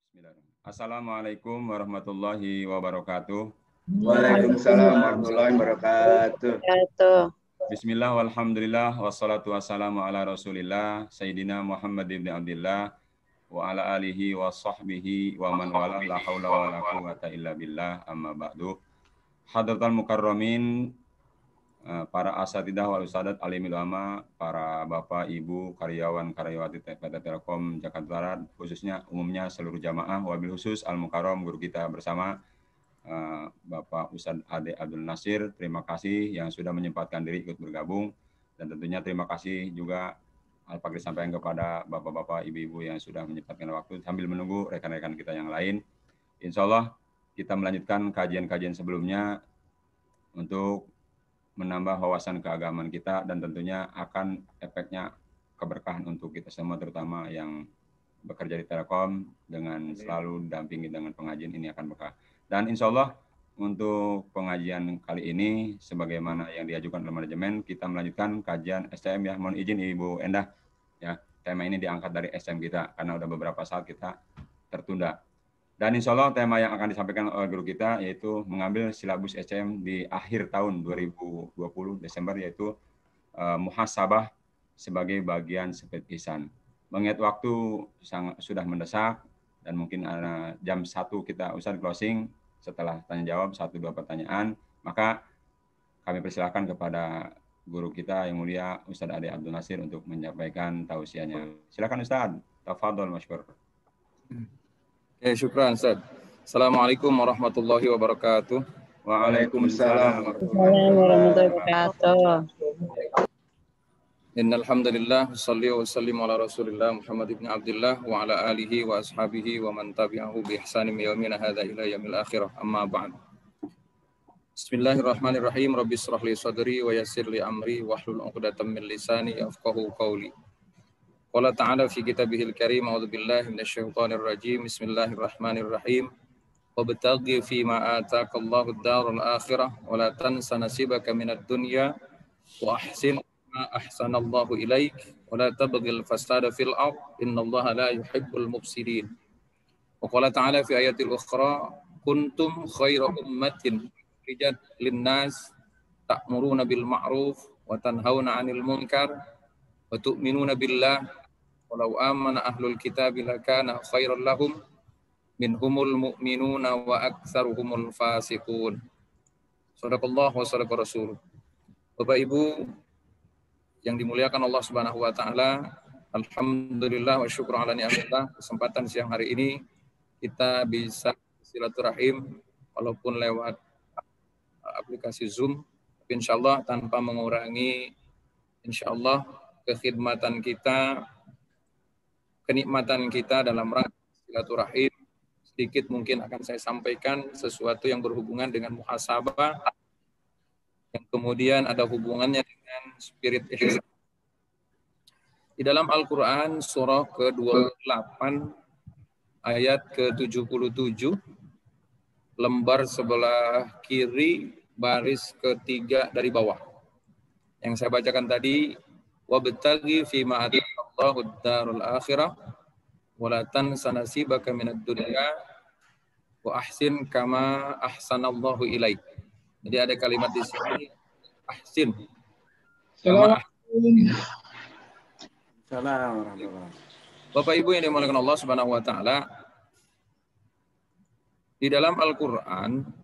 Bismillahirrahmanirrahim. Assalamualaikum warahmatullahi wabarakatuh. Waalaikumsalam warahmatullahi wabarakatuh. Bismillah walhamdulillah wassalatu wassalamu ala rasulillah Sayyidina Muhammad ibn Abdillah wa ala alihi wa sahbihi wa man wala la hawla wa la quwwata illa billah amma ba'du. Hadratal mukarramin, para asatidah wal ustadzat alimil ulama, para bapak, ibu, karyawan, karyawati PT Telkom Jakarta Barat, khususnya umumnya seluruh jamaah, wabil khusus al-mukarram guru kita bersama Bapak Ustadz Ade Abdul Nasir. Terima kasih yang sudah menyempatkan diri ikut bergabung, dan tentunya terima kasih juga Al-Fakir sampaikan kepada bapak-bapak, ibu-ibu yang sudah menyempatkan waktu sambil menunggu rekan-rekan kita yang lain. Insya Allah kita melanjutkan kajian-kajian sebelumnya untuk menambah wawasan keagamaan kita, dan tentunya akan efeknya keberkahan untuk kita semua, terutama yang bekerja di Telkom, dengan selalu dampingi dengan pengajian ini akan berkah. Dan insya Allah untuk pengajian kali ini, sebagaimana yang diajukan oleh manajemen, kita melanjutkan kajian STM ya. Mohon izin Ibu Endah, ya, tema ini diangkat dari STM kita karena udah beberapa saat kita tertunda. Dan insya Allah tema yang akan disampaikan oleh guru kita yaitu mengambil silabus STM di akhir tahun 2020 Desember, yaitu muhasabah sebagai bagian seperti ihsan. Mengingat waktu sudah mendesak dan mungkin jam 1 kita usai closing, setelah tanya jawab 1-2 pertanyaan, maka kami persilakan kepada guru kita yang mulia Ustadz Ade Abdul Nasir untuk menyampaikan tausiahnya. Silakan Ustadz, tafadhol masykur. Syukran Ustaz. Assalamualaikum warahmatullahi wabarakatuh. Waalaikumsalam warahmatullahi wabarakatuh. Innal hamdalillah shalli wa sallim ala Rasulillah Muhammad ibn Abdullah wa ala alihi wa ashabihi wa man tabi'ahu bi ihsanin yaumina hadza ila yaumil akhirah. Amma ba'd. Bismillahirrahmanirrahim. Rabbi shrah li sadri wa yassir li amri wahlul 'uqdatam min lisani yafqahu qawli. Qala ta'ala fi kitabihil karim, a'udzu billahi minasyaitonir rajim. Bismillahirrahmanirrahim. Wabtaghi fi ma ataakallahu ad-darul akhirah wa la tansa nasibaka minad dunya wa ahsin ma ahsanallahu ilaik wa la tabghil fasada fil ard innallaha la yuhibbul mufsidin. Wa qala ta'ala fi ayatil ukhra, kuntum khayra ummatin ukhrijat lin-nas ta'muruna bil ma'ruf wa tanhauna 'anil munkar wa tu'minuna billah walau amana ahlul kitabi lakana khairan lahum minhumul mu'minuna wa aktsaruhumul fasiqun. Shadaqallah wa shadaqa rasul. Bapak Ibu yang dimuliakan Allah Subhanahu wa taala, alhamdulillah wa syukur ala ni'matillah, kesempatan siang hari ini kita bisa silaturahim walaupun lewat aplikasi Zoom, tapi insyaallah tanpa mengurangi insyaallah kekhidmatan kita, kenikmatan kita dalam rangka silaturahim. Sedikit mungkin akan saya sampaikan sesuatu yang berhubungan dengan muhasabah, yang kemudian ada hubungannya dengan spirit ihsan. Di dalam Al-Quran surah ke-28 ayat ke-77, lembar sebelah kiri baris ketiga dari bawah, yang saya bacakan tadi, wabtaghi fi ma ataakallahu ad-darul akhirah wa la tansa nasibaka minad dunya wa ahsin kama ahsanallahu ilaik. Jadi ada kalimat di sini ahsin. Bapak Ibu yang dimuliakan Allah Subhanahu wa taala, di dalam Al-Qur'an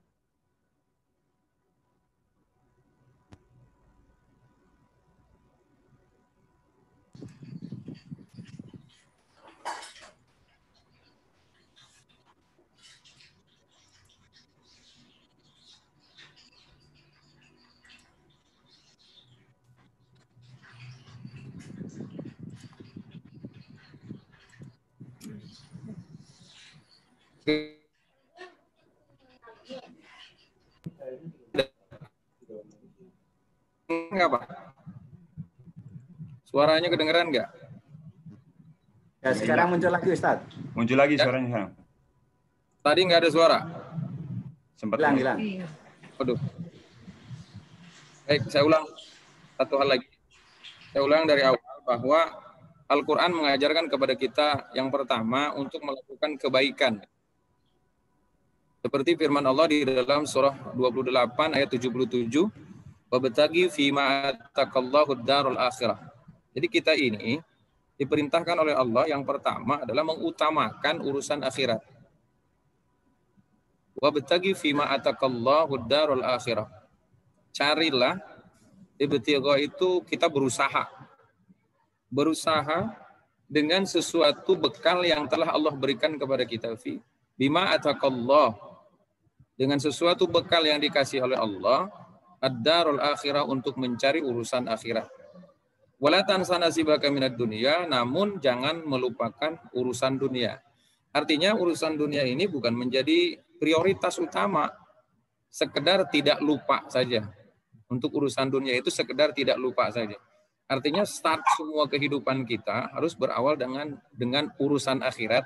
enggak Pak? Suaranya kedengeran enggak? Ya, sekarang muncul lagi Ustaz. Muncul lagi suaranya sekarang. Tadi enggak ada suara. Sempat Hilang. Waduh. Baik, saya ulang satu hal lagi. Saya ulang dari awal bahwa Al-Quran mengajarkan kepada kita yang pertama untuk melakukan kebaikan. Seperti firman Allah di dalam surah 28 ayat 77, "Wabtaghi fima ataqallahu ad-darul akhirah." Jadi kita ini diperintahkan oleh Allah yang pertama adalah mengutamakan urusan akhirat. Wabtaghi fima ataqallahu ad-darul akhirah. Carilah, ibtigha itu kita berusaha dengan sesuatu bekal yang telah Allah berikan kepada kita, fi bima ataqallah, dengan sesuatu bekal yang dikasih oleh Allah, ad-darul akhirah, untuk mencari urusan akhirat. Wala tansa nasibaka minad dunya, namun jangan melupakan urusan dunia. Artinya urusan dunia ini bukan menjadi prioritas utama, sekedar tidak lupa saja. Untuk urusan dunia itu sekedar tidak lupa saja. Artinya start semua kehidupan kita harus berawal dengan urusan akhirat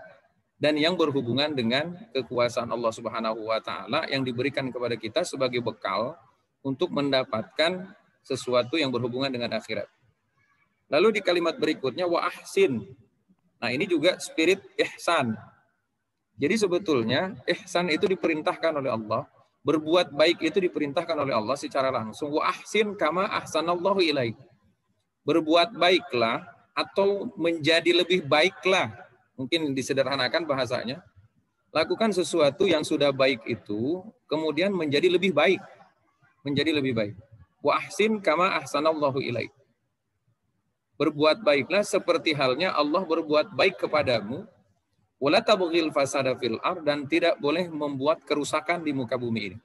dan yang berhubungan dengan kekuasaan Allah Subhanahu wa taala yang diberikan kepada kita sebagai bekal untuk mendapatkan sesuatu yang berhubungan dengan akhirat. Lalu di kalimat berikutnya wa ahsin. Nah, ini juga spirit ihsan. Jadi sebetulnya ihsan itu diperintahkan oleh Allah, berbuat baik itu diperintahkan oleh Allah secara langsung. Wa ahsin kama ahsanallahu ilaik. Berbuat baiklah atau menjadi lebih baiklah. Mungkin disederhanakan bahasanya. Lakukan sesuatu yang sudah baik itu kemudian menjadi lebih baik. Menjadi lebih baik. Wa ahsin kama ahsanallahu ilaik. Berbuat baiklah seperti halnya Allah berbuat baik kepadamu. Wala tabghil fasada fil ard, dan tidak boleh membuat kerusakan di muka bumi ini.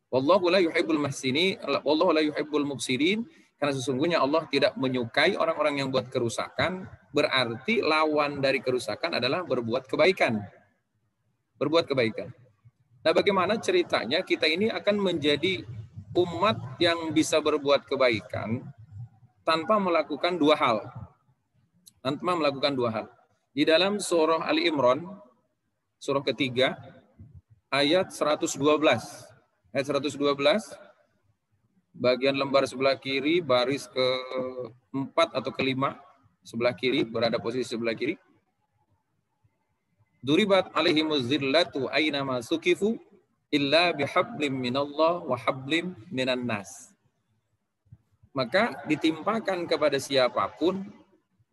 Wallahu la yuhibbul muhsinin, wallahu la yuhibbul mufsidin, karena sesungguhnya Allah tidak menyukai orang-orang yang buat kerusakan, berarti lawan dari kerusakan adalah berbuat kebaikan. Berbuat kebaikan. Nah, bagaimana ceritanya kita ini akan menjadi umat yang bisa berbuat kebaikan tanpa melakukan dua hal. Tanpa melakukan dua hal. Di dalam surah Ali Imran, surah ketiga, ayat 112. Ayat 112, bagian lembar sebelah kiri, baris ke-4 atau ke-5, sebelah kiri, berada posisi sebelah kiri. Duribat alaihimuz zillatu aynama sukifu illa bihablim minallah wa hablim minan nas. Maka ditimpakan kepada siapapun,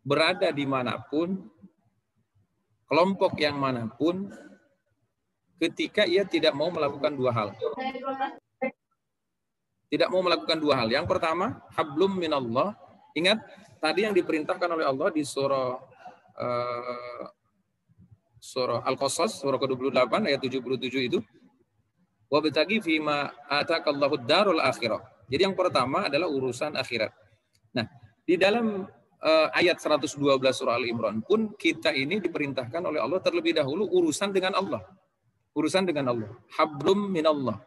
berada dimanapun, kelompok yang manapun, ketika ia tidak mau melakukan dua hal. Tidak mau melakukan dua hal. Yang pertama, hablum minallah. Ingat, tadi yang diperintahkan oleh Allah di surah Al-Qasas, surah ke-28, ayat 77 itu. Wabtaghi fima ataqallahu darul akhirah. Jadi yang pertama adalah urusan akhirat. Nah, di dalam ayat 112 surah Al-Imran pun kita ini diperintahkan oleh Allah terlebih dahulu urusan dengan Allah. Urusan dengan Allah. Hablum minallah.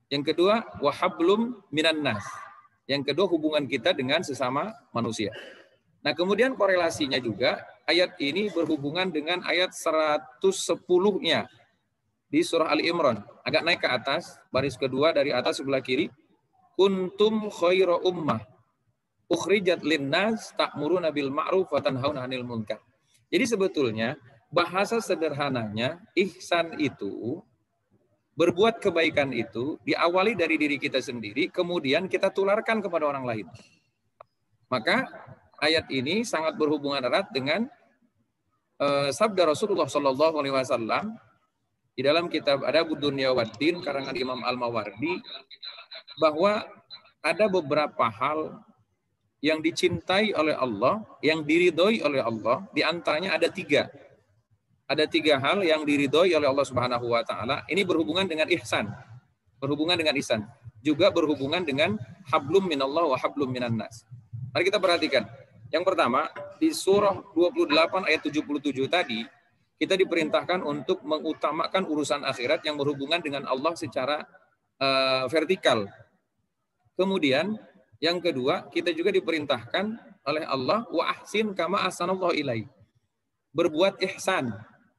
Yang kedua, wa hablum minan nas. Yang kedua, hubungan kita dengan sesama manusia. Nah, kemudian korelasinya juga ayat ini berhubungan dengan ayat 110-nya di surah Al-Imran. Agak naik ke atas, baris kedua dari atas sebelah kiri. Kuntum khaira ummah ukhrijat linnas ta'muruna bil ma'ruf wa tanhauna 'anil munkar. Jadi sebetulnya bahasa sederhananya ihsan itu, berbuat kebaikan itu diawali dari diri kita sendiri, kemudian kita tularkan kepada orang lain. Maka ayat ini sangat berhubungan erat dengan sabda Rasulullah SAW di dalam kitab Adabud Dunya Waddin karangan Imam Al-Mawardi, bahwa ada beberapa hal yang dicintai oleh Allah, yang diridhoi oleh Allah, di antaranya ada tiga. Ada tiga hal yang diridhoi oleh Allah Subhanahu wa taala. Ini berhubungan dengan ihsan. Berhubungan dengan ihsan. Juga berhubungan dengan hablum minallah wa hablum minan nas. Mari kita perhatikan. Yang pertama, di surah 28 ayat 77 tadi, kita diperintahkan untuk mengutamakan urusan akhirat yang berhubungan dengan Allah secara vertikal. Kemudian yang kedua, kita juga diperintahkan oleh Allah wa ahsin kama ahsanallahu ilaik. Berbuat ihsan,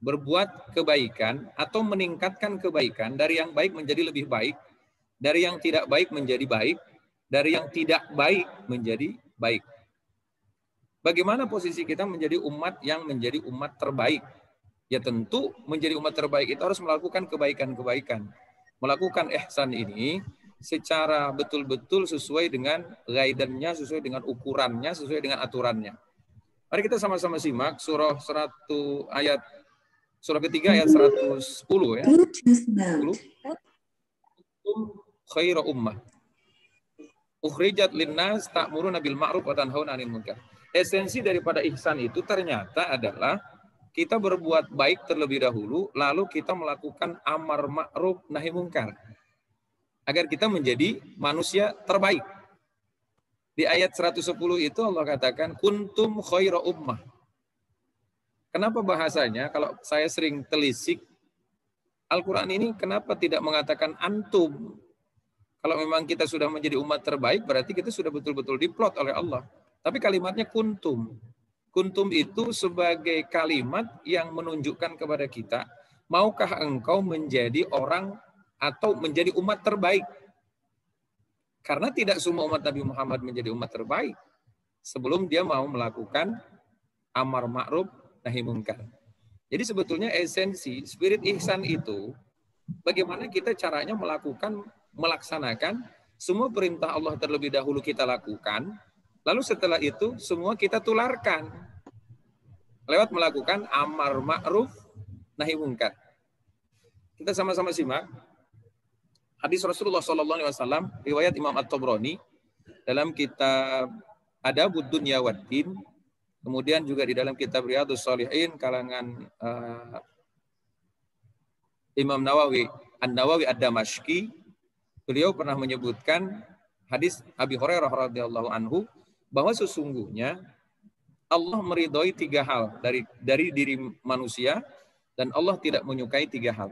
berbuat kebaikan atau meningkatkan kebaikan dari yang baik menjadi lebih baik, dari yang tidak baik menjadi baik, dari yang tidak baik menjadi baik. Bagaimana posisi kita menjadi umat yang menjadi umat terbaik? Ya tentu menjadi umat terbaik itu harus melakukan kebaikan-kebaikan. Melakukan ihsan ini secara betul-betul sesuai dengan guidance-nya, sesuai dengan ukurannya, sesuai dengan aturannya. Mari kita sama-sama simak surah 100 ayat surah ketiga ayat 110 ya. 10. Khairu ummah ukhrijat linnas ta'muruna bil ma'ruf wa tanhauna 'anil munkar. Esensi daripada ihsan itu ternyata adalah kita berbuat baik terlebih dahulu, lalu kita melakukan amar ma'ruf nahi munkar. Agar kita menjadi manusia terbaik. Di ayat 110 itu Allah katakan, kuntum khaira ummah. Kenapa bahasanya, kalau saya sering telisik, Al-Quran ini kenapa tidak mengatakan antum? Kalau memang kita sudah menjadi umat terbaik, berarti kita sudah betul-betul diplot oleh Allah. Tapi kalimatnya kuntum. Kuntum itu sebagai kalimat yang menunjukkan kepada kita, maukah engkau menjadi orang atau menjadi umat terbaik? Karena tidak semua umat Nabi Muhammad menjadi umat terbaik sebelum dia mau melakukan amar ma'ruf nahi munkar. Jadi sebetulnya esensi spirit ihsan itu bagaimana kita caranya melaksanakan semua perintah Allah terlebih dahulu kita lakukan, lalu setelah itu semua kita tularkan lewat melakukan amar ma'ruf nahi munkar. Kita sama-sama simak hadis Rasulullah SAW riwayat Imam At-Tabrani dalam kitab Adabud Dunya Waddin, kemudian juga di dalam kitab Riyadhus Shalihin kalangan Imam Nawawi An-Nawawi Ad-Damashqi. Beliau pernah menyebutkan hadis Abi Hurairah radhiyallahu anhu bahwa sesungguhnya Allah meridhoi 3 hal dari diri manusia dan Allah tidak menyukai 3 hal.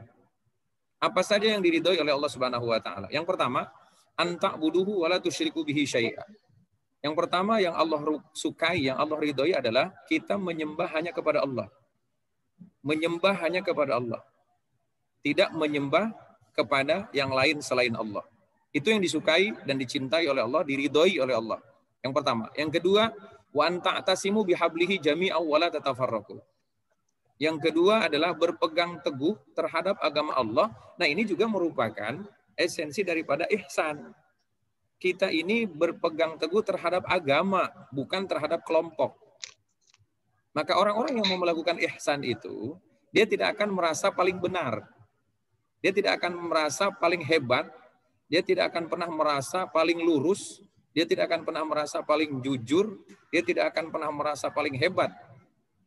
Apa saja yang diridhoi oleh Allah Subhanahu wa taala? Yang pertama, anta'buduhu wa la tusyriku bihi syai'a. Yang pertama yang Allah sukai, yang Allah ridhoi adalah kita menyembah hanya kepada Allah. Menyembah hanya kepada Allah. Tidak menyembah kepada yang lain selain Allah. Itu yang disukai dan dicintai oleh Allah, diridhoi oleh Allah. Yang pertama. Yang kedua, wa anta'tasimu bihablihi jami'an wa la tatafarraqu. Yang kedua adalah berpegang teguh terhadap agama Allah. Nah, ini juga merupakan esensi daripada ihsan. Kita ini berpegang teguh terhadap agama, bukan terhadap kelompok. Maka orang-orang yang mau melakukan ihsan itu, dia tidak akan merasa paling benar. Dia tidak akan merasa paling hebat. Dia tidak akan pernah merasa paling lurus. Dia tidak akan pernah merasa paling jujur. Dia tidak akan pernah merasa paling hebat.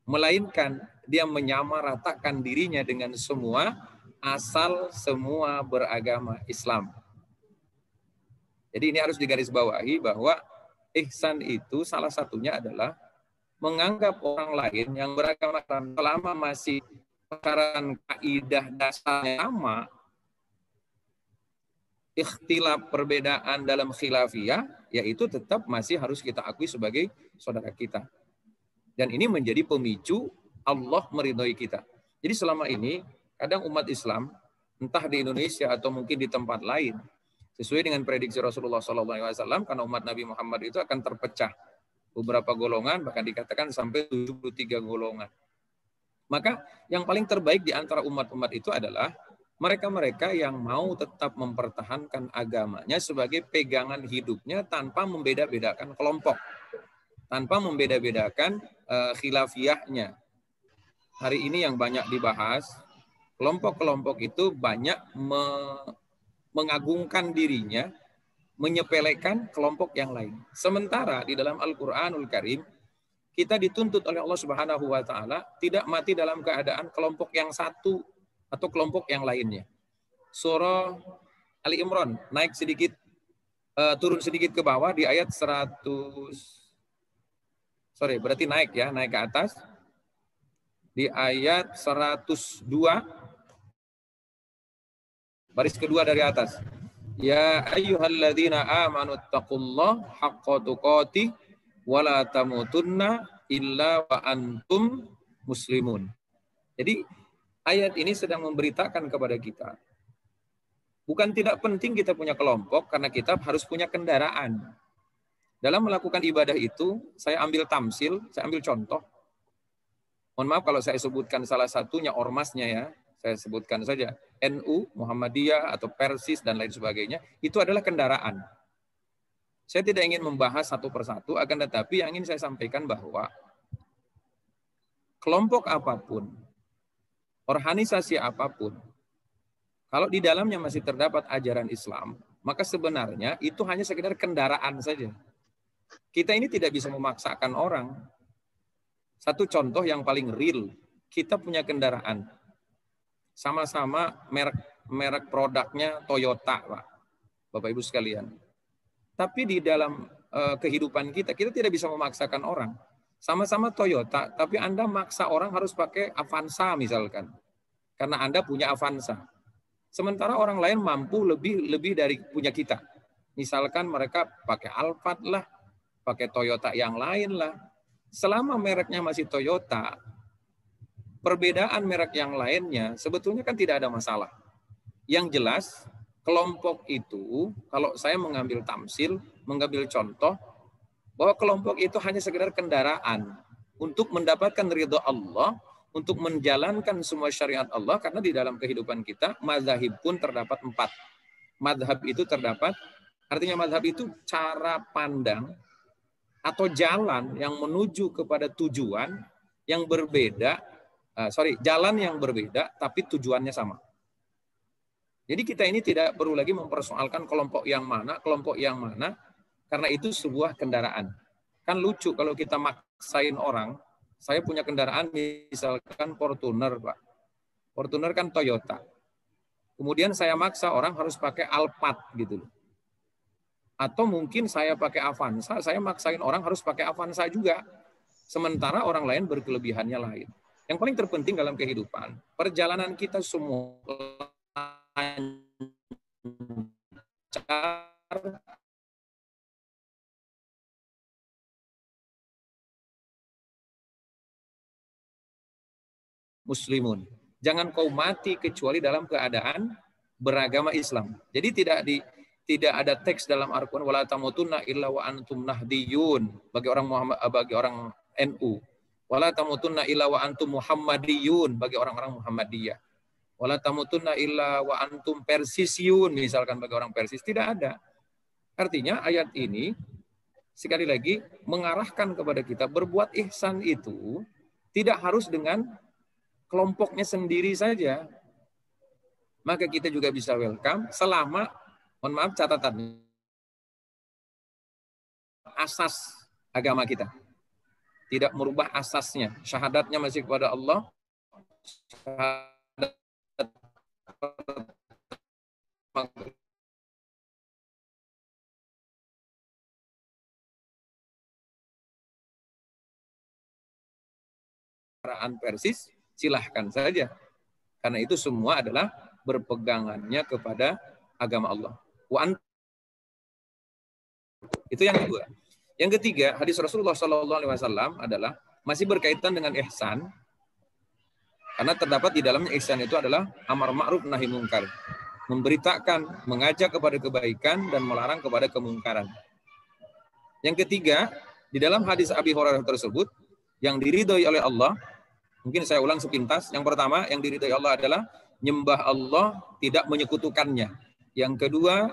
Melainkan dia menyamaratakan dirinya dengan semua, asal semua beragama Islam. Jadi ini harus digarisbawahi bahwa ihsan itu salah satunya adalah menganggap orang lain yang beragama Islam selama masih perkara kaidah dasarnya sama, ikhtilaf perbedaan dalam khilafiyah, yaitu tetap masih harus kita akui sebagai saudara kita. Dan ini menjadi pemicu Allah meridhoi kita. Jadi selama ini kadang umat Islam, entah di Indonesia atau mungkin di tempat lain, sesuai dengan prediksi Rasulullah SAW, karena umat Nabi Muhammad itu akan terpecah beberapa golongan, bahkan dikatakan sampai 73 golongan. Maka yang paling terbaik di antara umat-umat itu adalah mereka-mereka yang mau tetap mempertahankan agamanya sebagai pegangan hidupnya tanpa membeda-bedakan kelompok, tanpa membeda-bedakan khilafiyahnya. Hari ini yang banyak dibahas, kelompok-kelompok itu banyak mengagungkan dirinya, menyepelekan kelompok yang lain. Sementara di dalam Al-Qur'anul Karim, kita dituntut oleh Allah Subhanahu wa taala tidak mati dalam keadaan kelompok yang satu atau kelompok yang lainnya. Surah Ali Imran naik sedikit, turun sedikit ke bawah di ayat 100. Berarti naik ke atas. Di ayat 102 baris kedua dari atas. Ya ayyuhalladzina amanu taqullaha haqqa tuqatih wa la tamutunna illa wa antum muslimun. Jadi ayat ini sedang memberitakan kepada kita, bukan tidak penting kita punya kelompok karena kita harus punya kendaraan. Dalam melakukan ibadah itu, saya ambil tamsil, saya ambil contoh. Mohon maaf kalau saya sebutkan salah satunya ormasnya ya, saya sebutkan saja. NU, Muhammadiyah, atau Persis, dan lain sebagainya, itu adalah kendaraan. Saya tidak ingin membahas satu persatu, akan tetapi yang ingin saya sampaikan bahwa kelompok apapun, organisasi apapun, kalau di dalamnya masih terdapat ajaran Islam, maka sebenarnya itu hanya sekedar kendaraan saja. Kita ini tidak bisa memaksakan orang. Satu contoh yang paling real, kita punya kendaraan. Sama-sama merek produknya Toyota, Pak. Bapak Ibu sekalian. Tapi di dalam kehidupan kita tidak bisa memaksakan orang. Sama-sama Toyota, tapi Anda maksa orang harus pakai Avanza misalkan. Karena Anda punya Avanza. Sementara orang lain mampu lebih dari punya kita. Misalkan mereka pakai Alphard lah, pakai Toyota yang lain lah. Selama mereknya masih Toyota, perbedaan merek yang lainnya sebetulnya kan tidak ada masalah. Yang jelas, kelompok itu, kalau saya mengambil tamsil, mengambil contoh, bahwa kelompok itu hanya sekedar kendaraan untuk mendapatkan ridho Allah, untuk menjalankan semua syariat Allah, karena di dalam kehidupan kita, mazhab pun terdapat 4. Mazhab itu terdapat, artinya mazhab itu cara pandang atau jalan yang menuju kepada tujuan yang berbeda, jalan yang berbeda, tapi tujuannya sama. Jadi kita ini tidak perlu lagi mempersoalkan kelompok yang mana, karena itu sebuah kendaraan. Kan lucu kalau kita maksain orang. Saya punya kendaraan misalkan Fortuner, Pak. Fortuner kan Toyota. Kemudian saya maksa orang harus pakai Alphard gitu loh. Atau mungkin saya pakai Avanza, saya maksain orang harus pakai Avanza juga. Sementara orang lain berkelebihannya lain. Yang paling terpenting dalam kehidupan, perjalanan kita semua muslimun. Jangan kau mati kecuali dalam keadaan beragama Islam. Jadi tidak ada teks dalam Al-Qur'an wala tamutunna illa wa antum nahdiyun bagi orang NU. Wala tamutunna illa wa antum muhammadiyun bagi orang-orang Muhammadiyah. Wala tamutunna illa wa antum persisiyun misalkan bagi orang Persis. Tidak ada. Artinya ayat ini sekali lagi mengarahkan kepada kita berbuat ihsan itu tidak harus dengan kelompoknya sendiri saja. Maka kita juga bisa welcome selama, mohon maaf catatannya, asas agama kita. Tidak merubah asasnya. Syahadatnya masih kepada Allah. Persis, silahkan saja. Karena itu semua adalah berpegangannya kepada agama Allah. Itu yang kedua. Yang ketiga, hadis Rasulullah SAW adalah masih berkaitan dengan ihsan. Karena terdapat di dalamnya ihsan itu adalah amar ma'ruf nahi mungkar. Memberitakan, mengajak kepada kebaikan dan melarang kepada kemungkaran. Yang ketiga, di dalam hadis Abi Hurairah tersebut, yang diridhoi oleh Allah, mungkin saya ulang sepintas. Yang pertama, yang diridhoi Allah adalah nyembah Allah, tidak menyekutukannya. Yang kedua,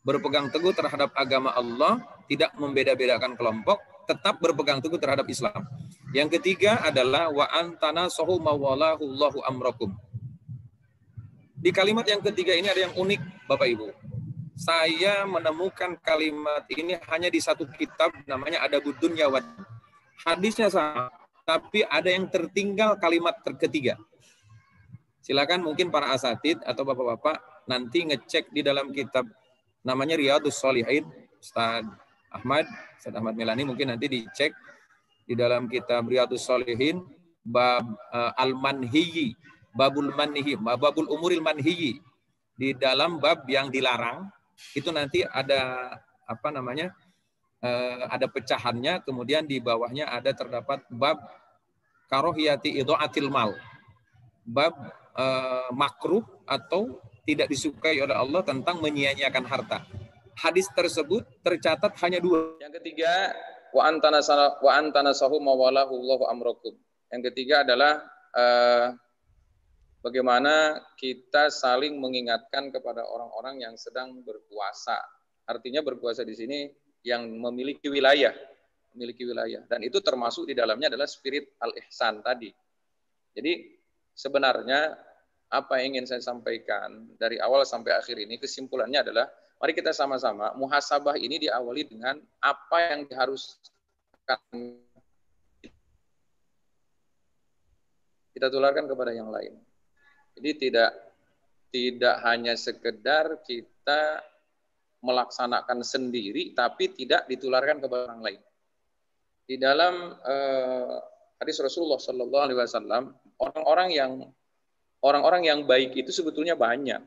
berpegang teguh terhadap agama Allah, tidak membeda-bedakan kelompok, tetap berpegang teguh terhadap Islam. Yang ketiga adalah wa antana sahu mawalahu Allahu amrakum. Di kalimat yang ketiga ini ada yang unik, Bapak Ibu. Saya menemukan kalimat ini hanya di satu kitab namanya Adabud Dunya wa Din. Hadisnya sama, tapi ada yang tertinggal kalimat ketiga. Silakan mungkin para asatid atau bapak-bapak nanti ngecek di dalam kitab namanya Riyadhus Shalihin, Ustaz Ahmad Melani mungkin nanti dicek di dalam kitab Riyadhus Shalihin bab al-manhiyi, babul manhiyi, babul umuril manhiyi. Di dalam bab yang dilarang itu nanti ada apa namanya? Ada pecahannya, kemudian di bawahnya ada terdapat bab karohiyati idha'atil mal. Bab makruh atau tidak disukai oleh Allah tentang menyia-nyiakan harta. hadis tersebut tercatat hanya 2. Yang ketiga, wa antanasahu mawalahu Allahu amrakum. Yang ketiga adalah bagaimana kita saling mengingatkan kepada orang-orang yang sedang berpuasa. Artinya berpuasa di sini yang memiliki wilayah, dan itu termasuk di dalamnya adalah spirit al-ihsan tadi. Jadi sebenarnya apa yang ingin saya sampaikan dari awal sampai akhir ini, kesimpulannya adalah mari kita sama-sama muhasabah ini diawali dengan apa yang diharuskan kita tularkan kepada yang lain. Jadi tidak hanya sekedar kita melaksanakan sendiri, tapi tidak ditularkan kepada orang lain. Di dalam hadis Rasulullah Sallallahu Alaihi Wasallam, orang-orang yang baik itu sebetulnya banyak,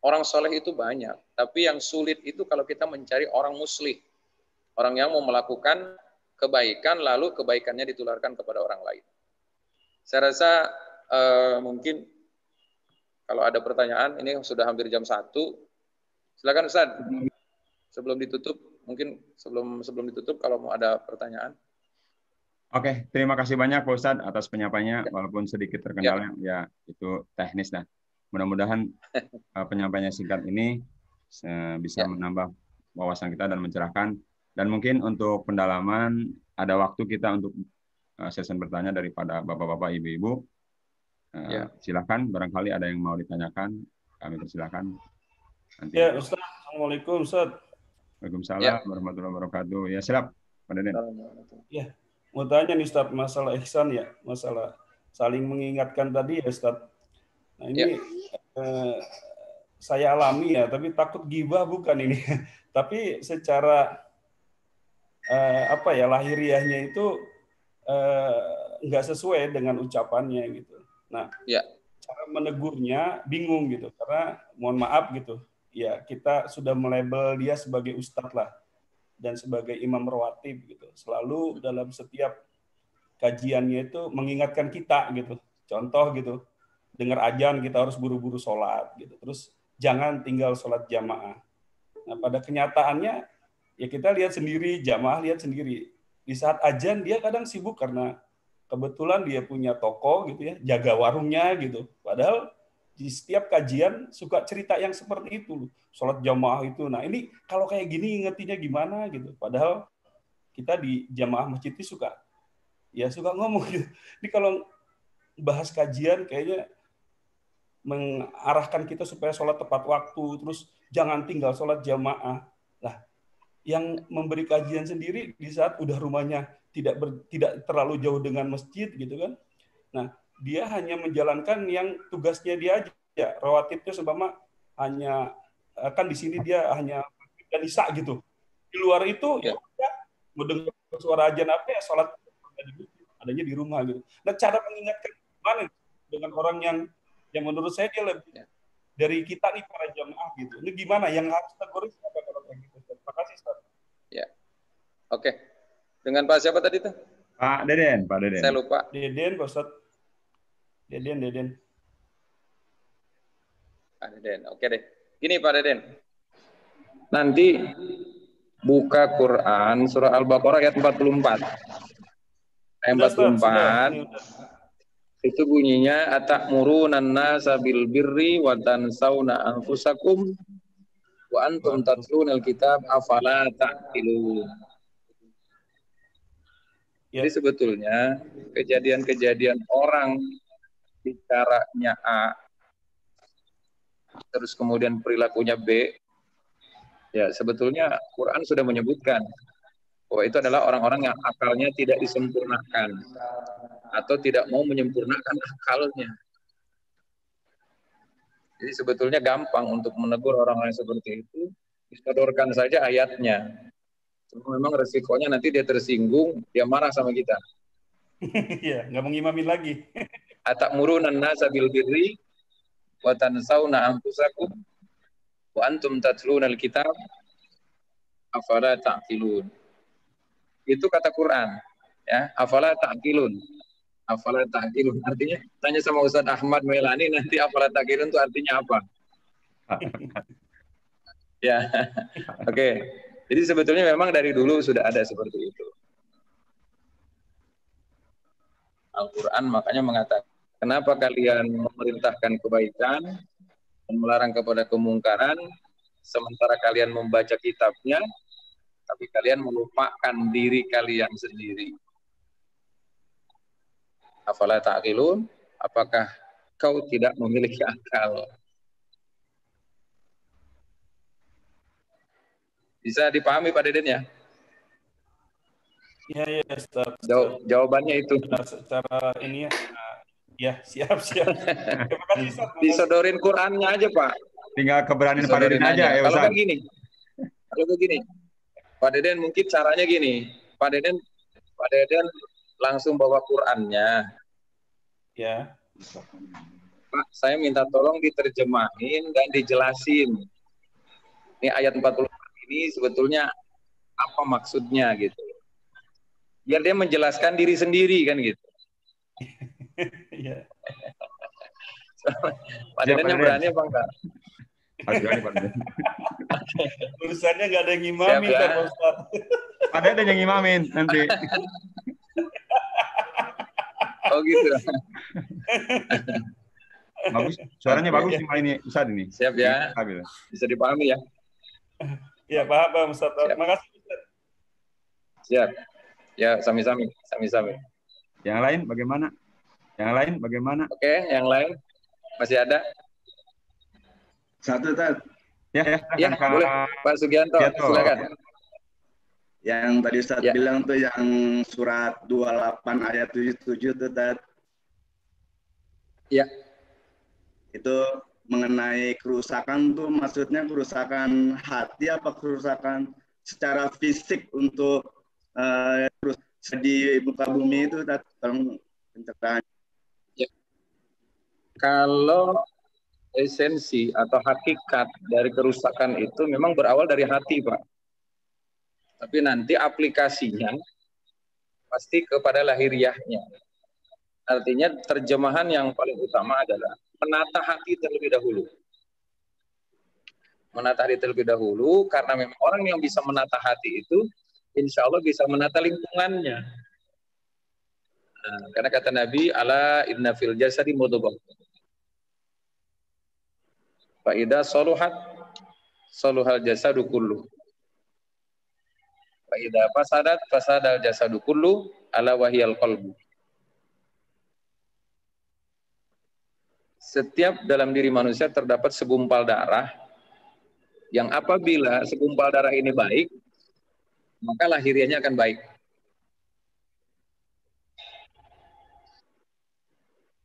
orang soleh itu banyak. Tapi yang sulit itu kalau kita mencari orang muslih, orang yang mau melakukan kebaikan, lalu kebaikannya ditularkan kepada orang lain. Saya rasa mungkin kalau ada pertanyaan, ini sudah hampir jam 1. Silakan Ustaz. Sebelum ditutup, mungkin sebelum ditutup kalau mau ada pertanyaan. Oke, terima kasih banyak Pak Ustadz atas penyampaiannya, walaupun sedikit terkendala, ya itu teknis. Nah, mudah-mudahan penyampaiannya singkat ini bisa menambah wawasan kita dan mencerahkan. Dan mungkin untuk pendalaman, ada waktu kita untuk sesi bertanya daripada bapak-bapak, ibu-ibu. Silakan, barangkali ada yang mau ditanyakan, kami persilakan. Nanti. Ya, Ustaz. Assalamualaikum, Ustaz. Waalaikumsalam warahmatullahi wabarakatuh. Ya, siap, Pak Deden. Ya, mau tanya nih, Ustaz, masalah ihsan ya, masalah saling mengingatkan tadi ya, Ustaz. Nah, ini saya alami ya, tapi takut gibah bukan ini. Tapi secara lahiriahnya itu nggak sesuai dengan ucapannya gitu. Nah, cara menegurnya bingung gitu, karena mohon maaf gitu. Ya, kita sudah melabel dia sebagai ustadz lah dan sebagai imam rawatib gitu. Selalu dalam setiap kajiannya itu mengingatkan kita gitu. Contoh gitu, dengar azan kita harus buru-buru sholat gitu. Terus jangan tinggal sholat jamaah. Nah, pada kenyataannya ya kita lihat sendiri, jamaah lihat sendiri. Di saat azan dia kadang sibuk karena kebetulan dia punya toko gitu ya, jaga warungnya gitu. Padahal di setiap kajian suka cerita yang seperti itu, sholat jamaah itu. Nah ini kalau kayak gini ngertinya gimana gitu. Padahal kita di jamaah masjid itu suka ngomong gitu. Jadi kalau bahas kajian kayaknya mengarahkan kita supaya sholat tepat waktu, terus jangan tinggal sholat jamaah. Nah, yang memberi kajian sendiri di saat udah rumahnya tidak terlalu jauh dengan masjid gitu kan. Nah, dia hanya menjalankan yang tugasnya dia aja. Rawatibnya seumpama hanya kan di sini dia hanya isya gitu. Di luar itu ya mau dengar suara azan apa ya sholat adanya di rumah gitu. Nah, cara mengingatkan gimana dengan orang yang menurut saya dia lebih dari kita nih para jamaah gitu. Ini gimana yang harus tegur apa kalau kayak gitu? Terima kasih, Ustaz. Ya. Oke. Dengan Pak siapa tadi tuh? Pak Deden. Saya lupa. Deden, Pak Ustaz. Deden. Pak Deden. Oke deh. Gini Pak Deden. Nanti buka Quran surah Al-Baqarah ayat 44. Ayat 44. Itu bunyinya atamuruna an-nasa bil birri wa tansawna anfusakum wa antum tatlunal kitab afala ta'qilun. Jadi sebetulnya kejadian-kejadian orang bicaranya A terus kemudian perilakunya B, ya sebetulnya Quran sudah menyebutkan bahwa itu adalah orang-orang yang akalnya tidak disempurnakan atau tidak mau menyempurnakan akalnya. Jadi sebetulnya gampang untuk menegur orang-orang seperti itu, disodorkan saja ayatnya. Cuma memang resikonya nanti dia tersinggung, dia marah sama kita. Iya, nggak mau ngimamin lagi. Atamuruna an-nasa bil birri wa tansawna anfusakum wa antum tatlunal kitab afala ta'qilun. Itu kata Quran, ya, afala ta'qilun. Afala ta'qilun artinya tanya sama Ustaz Ahmad Melani nanti afala ta'qilun itu artinya apa? Ya, oke. Jadi sebetulnya memang dari dulu sudah ada seperti itu. Al-Quran makanya mengatakan, kenapa kalian memerintahkan kebaikan dan melarang kepada kemungkaran, sementara kalian membaca kitabnya, tapi kalian melupakan diri kalian sendiri. Afala ta'qilun? Apakah kau tidak memiliki akal? Bisa dipahami Pak Deden ya? Iya, Ustaz. Jawabannya itu. Secara ini ya, siap. Terima kasih, Ustaz. Disodorin Qurannya aja, Pak. Tinggal keberanian Pak Deden aja ya, Kalau Ustaz. kan gini. Pak Deden mungkin caranya gini. Pak Deden langsung bawa Qurannya. Ya. Pak, saya minta tolong diterjemahin dan dijelasin. Ini ayat 40 ini sebetulnya apa maksudnya gitu. Biar dia menjelaskan diri sendiri kan gitu. Iya. Pak Dedennya berani apa enggak? Berani, Pak Deden. Urusannya nggak ada yang ngimamin Siap, ya. kan, Ustaz. Pak Deden yang ngimamin nanti. Oh gitu. Bagus, suaranya bagus nih Pak ini, Ustaz ini. Siap ya. Bisa dipahami ya. Ya, paham Ustaz. Terima kasih, Ustaz. Siap. Ya, sami-sami. Yang lain bagaimana? Oke, yang lain masih ada? Satu, Tad. Ya, boleh. Pak Sugianto, silakan. Yang tadi Ustaz bilang tuh yang surat 28 ayat 77 tuh, Tad. Ya. Itu mengenai kerusakan tuh maksudnya kerusakan hati apa kerusakan secara fisik untuk di muka bumi itu, Tad, tolong pencegahan. Ya. Kalau esensi atau hakikat dari kerusakan itu memang berawal dari hati, Pak. Tapi nanti aplikasinya pasti kepada lahiriahnya. Artinya terjemahan yang paling utama adalah menata hati terlebih dahulu. Menata hati terlebih dahulu, karena memang orang yang bisa menata hati itu, insya Allah bisa menata lingkungannya. Nah, karena kata Nabi, ala inna fil jasadi mudghah. Fa idza saluhat saluhal jasadu kullu. Fa idza fasadat fasadal jasadu kullu ala wahiyal qalbu. Setiap dalam diri manusia terdapat segumpal darah yang apabila segumpal darah ini baik, maka lahiriahnya akan baik.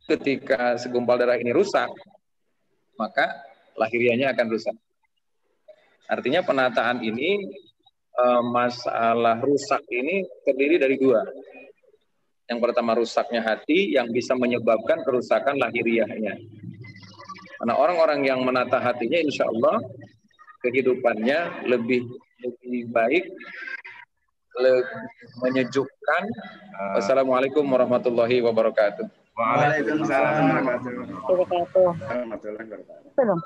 Ketika segumpal darah ini rusak, maka lahiriahnya akan rusak. Artinya penataan ini, masalah rusak ini terdiri dari dua. Yang pertama rusaknya hati yang bisa menyebabkan kerusakan lahiriahnya. Karena orang-orang yang menata hatinya insya Allah kehidupannya lebih baik, lebih menyejukkan. Wassalamualaikum warahmatullahi wabarakatuh. Waalaikumsalam warahmatullahi wabarakatuh. Belum.